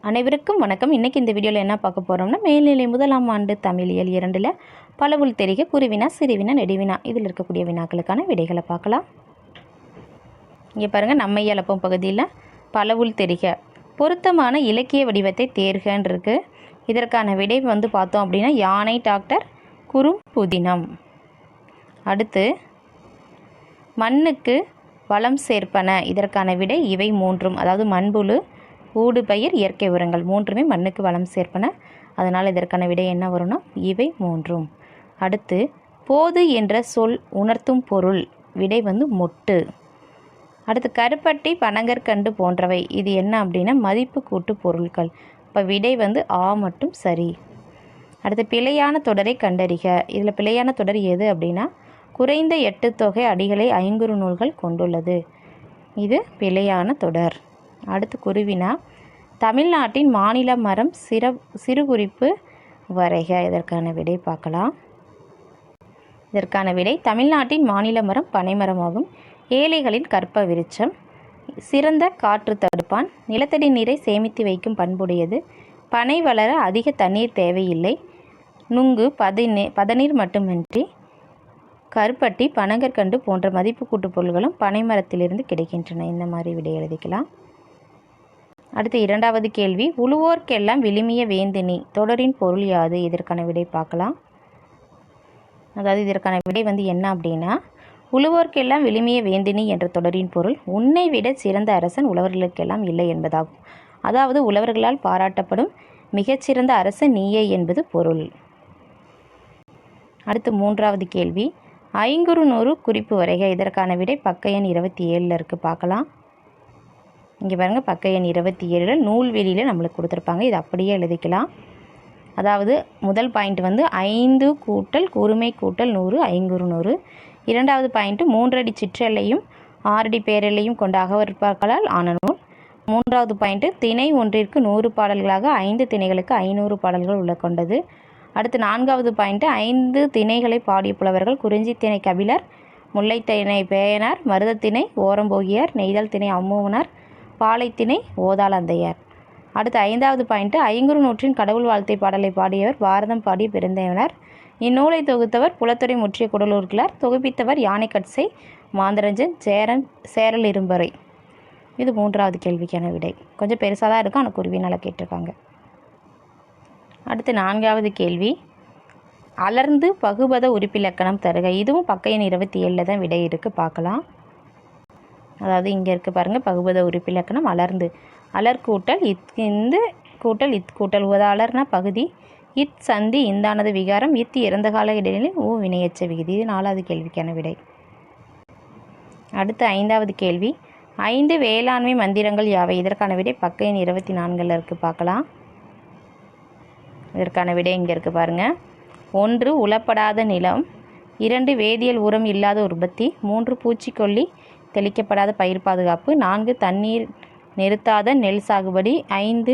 அனைவருக்கும் வணக்கம். இன்றைக்கி இந்த வீடியோவில் என்ன பார்க்க போகிறோம்னா, மேல்நிலை முதலாம் ஆண்டு தமிழியல் 2ல் பலவுள் தெரிக குருவினா சிறுவினா நெடுவினா இதில் இருக்கக்கூடிய வினாக்களுக்கான விடைகளை பார்க்கலாம். இங்கே பாருங்கள், நம்மை அளப்போம் பகுதியில் பலவுள் தெரிக பொருத்தமான இலக்கிய வடிவத்தை தேர்கன்னு இருக்குது. இதற்கான விடை பார்த்தோம் அப்படின்னா யானை டாக்டர் குறும் புதினம். அடுத்து மண்ணுக்கு வளம் சேர்ப்பன, இதற்கான விடை இவை மூன்றும். அதாவது மண்புழு, ஊடுபயிர், இயற்கை உரங்கள் மூன்றுமே மண்ணுக்கு வளம் சேர்ப்பன. அதனால் இதற்கான விடை என்ன வரும்னா இவை மூன்றும். அடுத்து போது என்ற சொல் உணர்த்தும் பொருள், விடை மொட்டு. அடுத்து கருப்பட்டி, பனங்கற்கண்டு போன்றவை, இது என்ன அப்படின்னா மதிப்பு கூட்டு பொருட்கள். இப்போ விடை ஆ மட்டும் சரி. அடுத்து பிழையான தொடரை கண்டறிக, இதில் பிழையான தொடர் எது அப்படின்னா குறைந்த 8 தொகை அடிகளை 5 நூல்கள் கொண்டுள்ளது, இது பிழையான தொடர். அடுத்து குருவினா தமிழ்நாட்டின் மாநில மரம் சிறுகுறிப்பு வரைக, இதற்கான விடை பார்க்கலாம். இதற்கான விடை தமிழ்நாட்டின் மாநில மரம் பனைமரமாகும். ஏழைகளின் கற்ப விருட்சம், சிறந்த காற்று தடுப்பான், நிலத்தடி நீரை சேமித்து வைக்கும் பண்புடையது, பனை வளர அதிக தண்ணீர் தேவையில்லை, நுங்கு பதநீர் மட்டுமின்றி கருப்பட்டி, பனங்கற்கண்டு போன்ற மதிப்பு கூட்டு பொருள்களும் பனைமரத்திலிருந்து கிடைக்கின்றன. இந்த மாதிரி விடை எழுதிக்கலாம். அடுத்து இரண்டாவது கேள்வி, உழுவோர்க்கெல்லாம் விழுமிய வேந்தினி தொடரின் பொருள் யாது, இதற்கான விடை பார்க்கலாம். அதாவது இதற்கான விடை என்ன அப்படின்னா உழுவோர்க்கெல்லாம் விழுமிய வேந்தினி என்ற தொடரின் பொருள் உன்னை விட சிறந்த அரசன் உழவர்களுக்கெல்லாம் இல்லை என்பதாகும். அதாவது உழவர்களால் பாராட்டப்படும் மிகச்சிறந்த அரசன் நீயே என்பது பொருள். அடுத்து மூன்றாவது கேள்வி, 500 குறிப்பு வரைக, இதற்கான விடை பக்க எண் 27 இருக்குது, பார்க்கலாம். இங்கே பாருங்கள், பக்க எண் 27 நூல்வெளியில் நம்மளுக்கு கொடுத்துருப்பாங்க, இது அப்படியே எழுதிக்கலாம். அதாவது முதல் பாயிண்ட் 5 கூட்டல் கூர்மை கூட்டல் 100 500. இரண்டாவது பாயிண்ட் 3 அடி சிற்றெல்லையும் 6 அடி பேரெல்லையும் கொண்ட அகவற்பாக்களால் ஆன நூல். மூன்றாவது பாயிண்ட் திணை ஒன்றிற்கு 100 பாடல்களாக 5 திணைகளுக்கு 500 பாடல்கள் உள்ள கொண்டது. அடுத்து நான்காவது பாயிண்ட் 5 திணைகளை பாடிய புலவர்கள் குறிஞ்சி திணை கபிலர், முல்லை திணை பேயனார், மருதத்திணை ஓரம்போகியார், நெய்தல் திணை அம்மூவனார், பாலைத்திணை ஓதாளந்தையார். அடுத்து ஐந்தாவது பாயிண்ட் 500 கடவுள் வாழ்த்தை பாடலை பாடியவர் பாரதம் பாடிய பெருந்தேவனார். இந்நூலை தொகுத்தவர் புலத்துறை முற்றிய குடலூர்கிழார், தொகுப்பித்தவர் யானைக்கட்சை மாந்தரஞ்சன் சேரல் இரும்பறை. இது மூன்றாவது கேள்விக்கான விடை. கொஞ்சம் பெருசாக தான் இருக்கும், ஆனால் குருவினால் கேட்டிருக்காங்க. அடுத்து நான்காவது கேள்வி, அலர்ந்து பகுபத உறுப்பிலக்கணம் தருக, இதுவும் பக்க எண் 27 தான் விடை இருக்குது, பார்க்கலாம். அதாவது இங்கே இருக்குது பாருங்கள், பகுபத உறுப்பிலக்கணம் அலர்ந்து, அலர் கூட்டல் இந்து கூட்டல் கூட்டல் அலர்னா பகுதி, இத் சந்தி இந்தானது விகாரம், இத் இறந்த கால இடைநிலை, ஊ வினையச்ச விகுதி. இது நாலாவது கேள்விக்கான விடை. அடுத்து ஐந்தாவது கேள்வி, 5 வேளாண்மை மந்திரங்கள் யாவை, இதற்கான விடை பக்க எண் 24 இருக்குது, பார்க்கலாம். இதற்கான விடை இங்கே இருக்குது பாருங்கள். 1 உளப்படாத நிலம், 2 வேதியியல் உரம் இல்லாத உற்பத்தி, 3 பூச்சிக்கொல்லி தெளிக்கப்படாத பயிர் பாதுகாப்பு, 4 தண்ணீர் நிறுத்தாத நெல் சாகுபடி, 5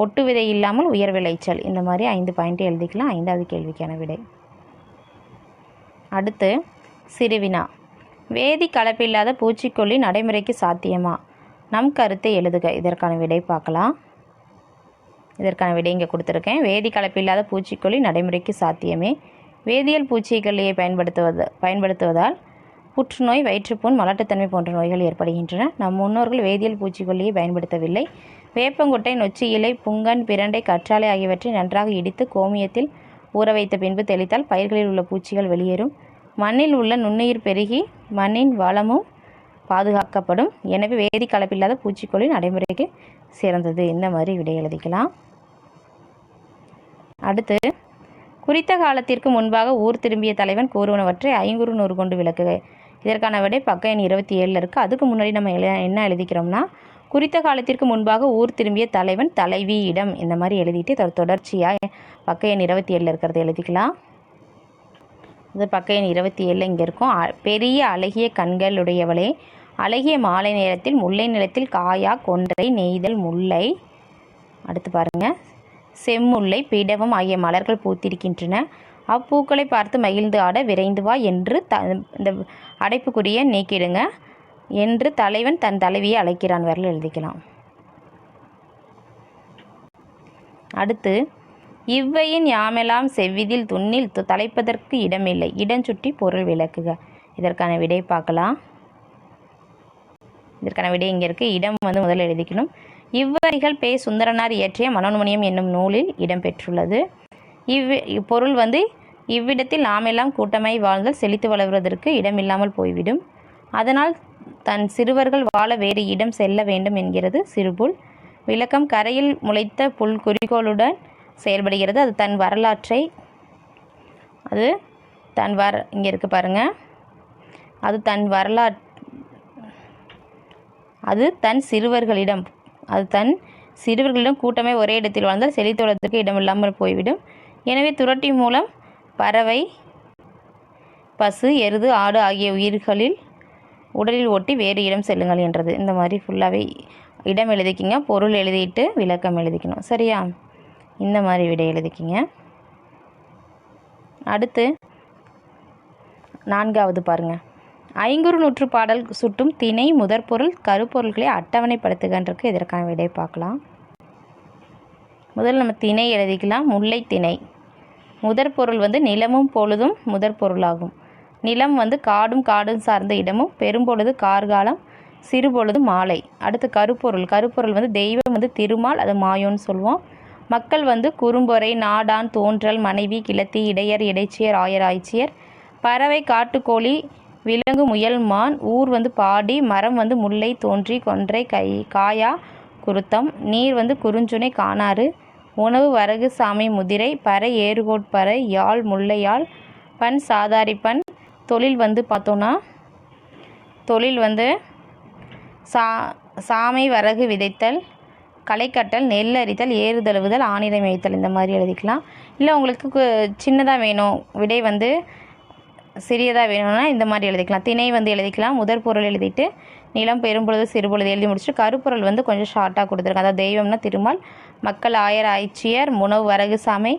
ஒட்டு விதை இல்லாமல் உயர் விளைச்சல். இந்த மாதிரி 5 பாயிண்ட் எழுதிக்கலாம், ஐந்தாவது கேள்விக்கான விடை. அடுத்து சிறுவினா, வேதி கலப்பில்லாத பூச்சிக்கொல்லி நடைமுறைக்கு சாத்தியமா, நம் கருத்தை எழுதுக, இதற்கான விடை பார்க்கலாம். இதற்கான விடை இங்கே கொடுத்துருக்கேன். வேதி கலப்பில்லாத பூச்சிக்கொல்லி நடைமுறைக்கு சாத்தியமே. வேதியியல் பூச்சிக்கொல்லியை பயன்படுத்துவதால் புற்றுநோய், வயிற்றுப்புண், மலட்டுத்தன்மை போன்ற நோய்கள் ஏற்படுகின்றன. நம் முன்னோர்கள் வேதியியல் பூச்சிக்கொல்லியை பயன்படுத்தவில்லை. வேப்பங்கொட்டை, நொச்சி இலை, புங்கன், பிரண்டை, கற்றாழை ஆகியவற்றை நன்றாக இடித்து கோமியத்தில் ஊற வைத்த பின்பு தெளித்தால் பயிர்களில் உள்ள பூச்சிகள் வெளியேறும். மண்ணில் உள்ள நுண்ணுயிர் பெருகி மண்ணின் வளமும் பாதுகாக்கப்படும். எனவே வேதி கலப்பில்லாத பூச்சிக்கொல்லி நடைமுறைக்கு சிறந்தது. இந்த மாதிரி விடை எழுதிக்கலாம். அடுத்து குறித்த காலத்திற்கு முன்பாக ஊர் திரும்பிய தலைவன் கூறுவனவற்றை 500 கொண்டு விளக்குக, இதற்கான விடை பக்க எண் 27 இருக்குது. அதுக்கு முன்னாடி நம்ம என்ன எழுதிக்கிறோம்னா குறித்த காலத்திற்கு முன்பாக ஊர் திரும்பிய தலைவன் தலைவியிடம், இந்த மாதிரி எழுதிட்டு தொடர்ச்சியாக பக்க எண் 27 இருக்கிறத எழுதிக்கலாம். இது பக்க எண் 27 இங்கே இருக்கும். பெரிய அழகிய கண்களுடையவளே, அழகிய மாலை நேரத்தில் முல்லை நிலத்தில் காயா கொன்றை நெய்தல் முல்லை. அடுத்து பாருங்கள், செம்முல்லை, பீடவம் ஆகிய மலர்கள் பூத்திருக்கின்றன. அப்பூக்களை பார்த்து மகிழ்ந்து ஆட விரைந்து வா என்று இந்த அடைப்புக்குரிய நீக்கிடுங்க. என்று தலைவன் தன் தலைவியை அழைக்கிறான் வரல எழுதிக்கலாம். அடுத்து இவ்வையின் யாமெல்லாம் செவ்விதில் துண்ணில் தலைப்பதற்கு இடமில்லை, இடஞ்சுட்டி பொருள் விளக்குக. இதற்கான விடை பார்க்கலாம். இதற்கான விடை இங்கே இருக்குது. இடம் வந்து முதல்ல எழுதிக்கணும். இவ்வரிகள் பே சுந்தரனார் இயற்றிய மனோன்மணியம் என்னும் நூலில் இடம்பெற்றுள்ளது. பொருள் வந்து இவ்விடத்தில் நாமெல்லாம் கூட்டமாய் வாழ்ந்தால் செழித்து வளர்வதற்கு இடமில்லாமல் போய்விடும். அதனால் தன் சிறுவர்கள் வாழ வேறு இடம் செல்ல வேண்டும் என்கிறது சிறுபுல். விளக்கம் கரையில் முளைத்த புல் குறிக்கோளுடன் செயல்படுகிறது. அது தன் வரலாற்றை இங்கே இருக்குது பாருங்கள். அது தன் சிறுவர்களிடம் கூட்டமே ஒரே இடத்தில் வாழ்ந்தால் செழித்துவதற்கு இடமில்லாமல் போய்விடும். எனவே துரட்டி மூலம் பறவை, பசு, எருது, ஆடு ஆகிய உயிர்களில் உடலில் ஒட்டி வேறு இடம் செல்லுங்கள் என்றது. இந்த மாதிரி ஃபுல்லாகவே இடம் எழுதிக்கிங்க, பொருள் எழுதிட்டு விளக்கம் எழுதிக்கணும். சரியா? இந்த மாதிரி விடை எழுதிக்கிங்க. அடுத்து 4வது பாருங்கள். ஐங்குறு நூற்று பாடல் சுட்டும் திணை முதற்பொருள் கருப்பொருள்களை அட்டவணைப்படுத்துகின்றக்கு. இதற்கான விடை பார்க்கலாம். முதல்ல நம்ம திணை எழுதிக்கலாம். முல்லை திணை. முதற்பொருள் வந்து நிலமும் பொழுதும் முதற்பொருளாகும். நிலம் வந்து காடும் சார்ந்த இடமும், பெரும்பொழுது கார்காலம், சிறுபொழுது மாலை. அடுத்து கருப்பொருள் வந்து தெய்வம் வந்து திருமால், அது மாயோன்னு சொல்லுவோம். மக்கள் வந்து குறும்பொறை, நாடான், தோன்றல், மனைவி, கிளத்தி, இடையர், இடைச்சியர், ஆயர், ஆய்ச்சியர். பறவை காட்டுக்கோழி, விலங்கு முயல், மான். ஊர் வந்து பாடி. மரம் வந்து முல்லை, தோன்றி, கொன்றை, காயா, குருத்தம். நீர் வந்து குறுஞ்சுனை, காணாறு. உணவு வரகு, சாமை, முதிரை. பறை ஏறுகோட்பறை, யாழ் முல்லை யாழ். பண் சாதாரி பண். தொழில் வந்து பார்த்தோன்னா தொழில் வந்து சாமை வரகு விதைத்தல், களை கட்டல், நெல் அரித்தல், ஏறு தழுவுதல், ஆணிரை மேய்த்தல். இந்த மாதிரி எழுதிக்கலாம். இல்லை உங்களுக்கு சின்னதாக வேணும், விடை வந்து சிறியதாக வேணும்னா இந்த மாதிரி எழுதிக்கலாம். திணை வந்து எழுதிக்கலாம். முதற்பொருள் எழுதிட்டு நிலம், பெரும்பொழுது, சிறுபொழுது எழுதி முடிச்சுட்டு கருப்பொருள் வந்து கொஞ்சம் ஷார்ட்டாக கொடுத்துருக்கேன். அதாவது தெய்வம்னா திருமால், மக்கள் ஆயர் ஆய்ச்சியர், உணவு வரகு சாமை,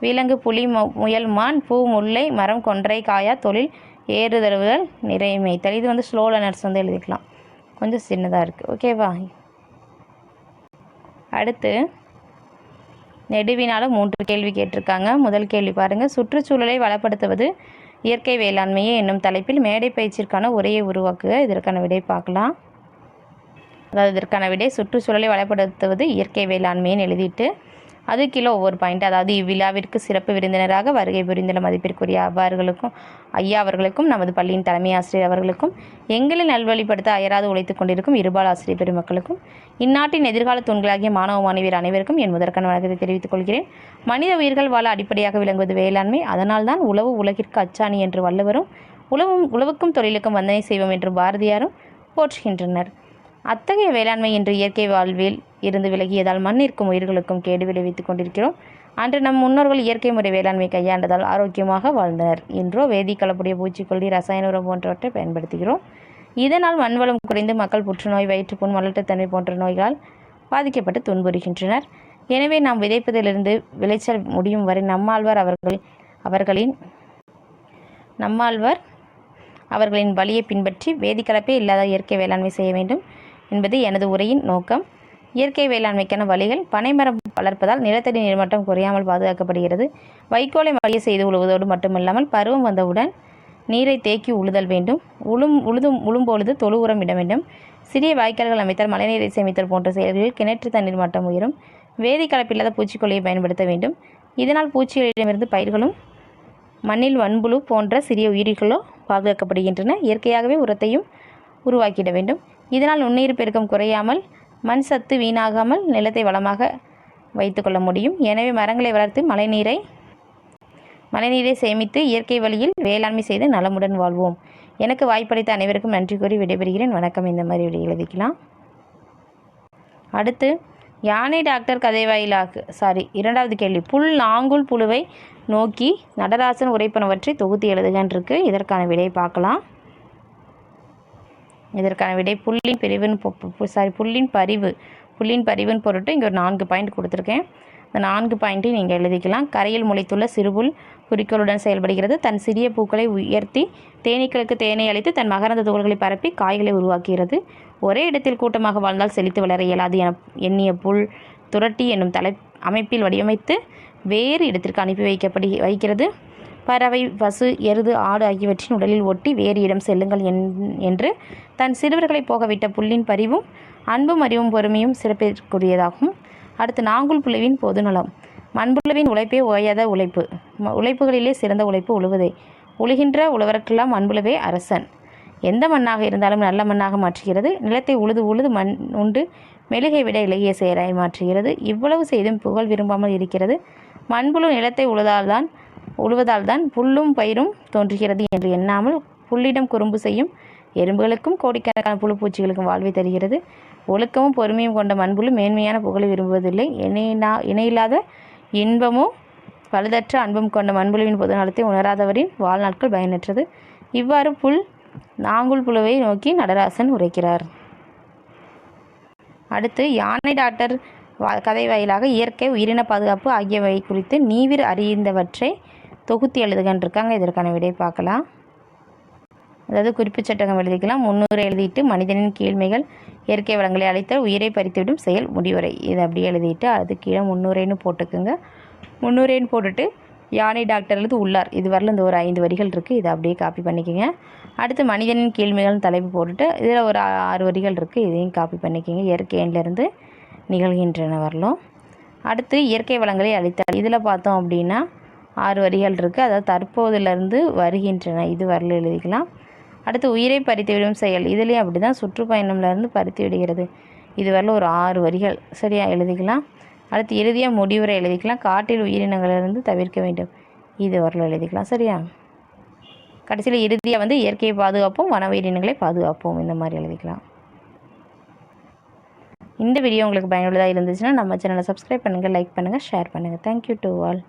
விலங்கு புலி முயல் மான், பூ முல்லை, மரம் கொன்றை காயா, தொழில் ஏறு தழுவுதல், நிறை மேய்த்தல். இது வந்து ஸ்லோ லேர்னர்ஸ் வந்து எழுதிக்கலாம், கொஞ்சம் சின்னதாக இருக்குது. ஓகேவா? அடுத்து நெடுவினால 3 கேள்வி கேட்டிருக்காங்க. முதல் கேள்வி பாருங்கள். சுற்றுச்சூழலை வளப்படுத்துவது இயற்கை வேளாண்மையே என்னும் தலைப்பில் மேடை பயிற்சிற்கான உரையை உருவாக்குக. இதற்கான விடை பார்க்கலாம். அதாவது இதற்கான விடை சுற்றுச்சூழலை வளப்படுத்துவது இயற்கை வேளாண்மைன்னு எழுதிட்டு அது கிலோ ஒவ்வொரு பாயிண்ட். அதாவது இவ்விழாவிற்கு சிறப்பு விருந்தினராக வருகை புரிந்துள்ள மதிப்பிற்குரிய ஐயா அவர்களுக்கும் நமது பள்ளியின் தலைமை ஆசிரியர் அவர்களுக்கும் எங்களை நல்வழிப்படுத்த அயராது உழைத்துக் கொண்டிருக்கும் இருபால் ஆசிரியர் பெருமக்களுக்கும் இந்நாட்டின் எதிர்கால தூண்களாகிய மாணவ மாணவியர் அனைவருக்கும் என் முதற்கண் வணக்கத்தை தெரிவித்துக் கொள்கிறேன். மனித உயிர்கள் வாழ அடிப்படையாக விளங்குவது வேளாண்மை. அதனால்தான் உழவு உலகிற்கு அச்சாணி என்று வள்ளுவரும் உழவுக்கும் தொழிலுக்கும் வந்தனை செய்வோம் என்று பாரதியாரும் போற்றுகின்றனர். அத்தகைய வேளாண்மை இன்று இயற்கை வாழ்வில் இருந்து விலகியதால் மண்ணிற்கும் உயிர்களுக்கும் கேடு விளைவித்துக் கொண்டிருக்கிறோம். அன்று நம் முன்னோர்கள் இயற்கை முறை வேளாண்மை கையாண்டதால் ஆரோக்கியமாக வாழ்ந்தனர். இன்றோ வேதி கலப்புடைய பூச்சிக்கொல்லி, ரசாயன உரம் போன்றவற்றை பயன்படுத்துகிறோம். இதனால் மண்வளம் குறைந்து மக்கள் புற்றுநோய், வயிற்றுப்புண், மலட்டுத்தன்மை போன்ற நோய்களால் பாதிக்கப்பட்டு துன்புறுகின்றனர். எனவே நாம் விதைப்பதிலிருந்து விளைச்சல் முடியும் வரை நம்மாழ்வார் அவர்களின் வழியை பின்பற்றி வேதிக்கலப்பே இல்லாத இயற்கை வேளாண்மை செய்ய வேண்டும் என்பது எனது உரையின் நோக்கம். இயற்கை வேளாண்மைக்கான வழிகள்: பனைமரம் வளர்ப்பதால் நிலத்தடி நீர்மட்டம் குறையாமல் பாதுகாக்கப்படுகிறது. வைக்கோலை மடிய செய்து உழுவதோடு மட்டுமில்லாமல் பருவம் வந்தவுடன் நீரை தேக்கி உழுதல் வேண்டும். உழும்பொழுது தொழு உரம் இட வேண்டும். சிறிய வாய்க்கால்கள் அமைத்தல், மழைநீரை சேமித்தல் போன்ற செயல்களில் கிணற்று தண்ணீர் மட்டம் உயரும். வேதி கலப்பில்லாத பூச்சிக்கொல்லியை பயன்படுத்த வேண்டும். இதனால் பூச்சிகளிடமிருந்து பயிர்களும் மண்ணில் மண்புழு போன்ற சிறிய உயிரிகளோ பாதுகாக்கப்படுகின்றன. இயற்கையாகவே உரத்தையும் உருவாக்கிட வேண்டும். இதனால் நுண்ணுயிர் பெருக்கம் குறையாமல் மண் சத்து வீணாகாமல் நிலத்தை வளமாக வைத்துக்கொள்ள முடியும். எனவே மரங்களை வளர்த்து மழைநீரை சேமித்து இயற்கை வழியில் வேளாண்மை செய்து நலமுடன் வாழ்வோம். எனக்கு வாய்ப்பளித்த அனைவருக்கும் நன்றி கூறி விடைபெறுகிறேன். வணக்கம். இந்த மாதிரி விடை எழுதிக்கலாம். அடுத்து யானை டாக்டர் கதை வாயிலாக 2வது கேள்வி. புல் நாங்குல் புழுவை நோக்கி நடராசன் உரைப்பனவற்றை தொகுத்து எழுதுகின்றிருக்கு. இதற்கான விடை பார்க்கலாம். இதற்கான விடை புல்லின் பரிவுன்னு பொருட்டு இங்கே ஒரு 4 பாயிண்ட் கொடுத்துருக்கேன். இந்த 4 பாயிண்ட்டையும் நீங்கள் எழுதிக்கலாம். கரையில் முளைத்துள்ள சிறுபுல் குறிக்கோளுடன் செயல்படுகிறது. தன் சிறிய பூக்களை உயர்த்தி தேனீக்களுக்கு தேனை அளித்து தன் மகரந்த தோள்களை பரப்பி காய்களை உருவாக்குகிறது. ஒரே இடத்தில் கூட்டமாக வாழ்ந்தால் செழித்து வளர இயலாது என எண்ணிய புல் துரட்டி என்னும் அமைப்பில் வடிவமைத்து வேறு இடத்திற்கு அனுப்பி வைக்கிறது. பறவை, பசு, எருது, ஆடு ஆகியவற்றின் உடலில் ஒட்டி வேறு இடம் செல்லுங்கள் என்று தன் சிறுவர்களை போகவிட்ட புல்லின் பரிவும் அன்பும் அறிவும் பொறுமையும் சிறப்பிற்குரியதாகும். அடுத்து நாங்குல் புழுவின் பொதுநலம். மண்புழுவின் உழைப்பே ஓயாத உழைப்பு. உழைப்புகளிலே சிறந்த உழைப்பு உழுவதே. உழுகின்ற உழவர்க்கெல்லாம் மண்புழுவே அரசன். எந்த மண்ணாக இருந்தாலும் நல்ல மண்ணாக மாற்றுகிறது. நிலத்தை உழுது உழுது மண் உண்டு மெழுகை விட இலகிய செயலாய் மாற்றுகிறது. இவ்வளவு செய்தும் புகழ் விரும்பாமல் இருக்கிறது. மண்புழு நிலத்தை உழுவதால்தான் புல்லும் பயிரும் தோன்றுகிறது என்று எண்ணாமல் புல்லிடம் குறும்பு செய்யும் எறும்புகளுக்கும் கோடிக்கணக்கான புழு பூச்சிகளுக்கும் வாழ்வை தருகிறது. ஒழுக்கமும் பொறுமையும் கொண்ட மண்புழு மேன்மையான புகழை விரும்புவதில்லை. இணையில்லாத இன்பமும் பழுதற்ற அன்பும் கொண்ட மண்புழுவின் பொதுநலத்தை உணராதவரின் வாழ்நாட்கள் பயனற்றது. இவ்வாறு நாங்குல் புழுவை நோக்கி நடராசன் உரைக்கிறார். அடுத்து யானை டாக்டர் கதை வாயிலாக இயற்கை, உயிரின பாதுகாப்பு ஆகியவை குறித்து நீவிர் அறிந்தவற்றை தொகுத்து எழுதுகின்றிருக்காங்க. இதற்கான விடை பார்க்கலாம். அதாவது குறிப்பு சட்டகம் எழுதிக்கலாம். 300 எழுதிட்டு மனிதனின் கீழ்மைகள், இயற்கை வளங்களை அழித்தல், உயிரை பறித்துவிடும் செயல், முடிவுரை. இதை அப்படியே எழுதிட்டு அது கீழே 300ன்னு போட்டுக்குங்க. 300ன்னு போட்டுட்டு யானை டாக்டர் எழுது உள்ளார். இது வரல இந்த ஒரு 5 வரிகள் இருக்குது. இதை அப்படியே காப்பி பண்ணிக்கோங்க. அடுத்து மனிதனின் கீழ்மைகள் தலைப்பு போட்டுட்டு இதில் ஒரு 6 வரிகள் இருக்குது. இதையும் காப்பி பண்ணிக்கோங்க. இயற்கையிலிருந்து நிகழ்கின்றன வரலும். அடுத்து இயற்கை வளங்களை அழித்தல். இதில் பார்த்தோம் அப்படின்னா 6 வரிகள் இருக்குது. அதாவது தற்போதிலிருந்து வருகின்றன, இது வரல எழுதிக்கலாம். அடுத்து உயிரை பறித்துவிடும் செயல். இதுலேயும் அப்படி தான், சுற்றுப்பயணம்லேருந்து பறித்து விடுகிறது. இது வரல ஒரு 6 வரிகள் சரியாக எழுதிக்கலாம். அடுத்து இறுதியாக முடிவுரை எழுதிக்கலாம். காட்டில் உயிரினங்களிலிருந்து தவிர்க்க வேண்டும். இது வரல எழுதிக்கலாம். சரியா? கடைசியில் இறுதியாக இயற்கையை பாதுகாப்போம், வன உயிரினங்களை பாதுகாப்போம், இந்த மாதிரி எழுதிக்கலாம். இந்த வீடியோ உங்களுக்கு பயனுள்ளதாக இருந்துச்சுன்னா நம்ம சேனலை சப்ஸ்கிரைப் பண்ணுங்கள், லைக் பண்ணுங்கள், ஷேர் பண்ணுங்கள். Thank you to all.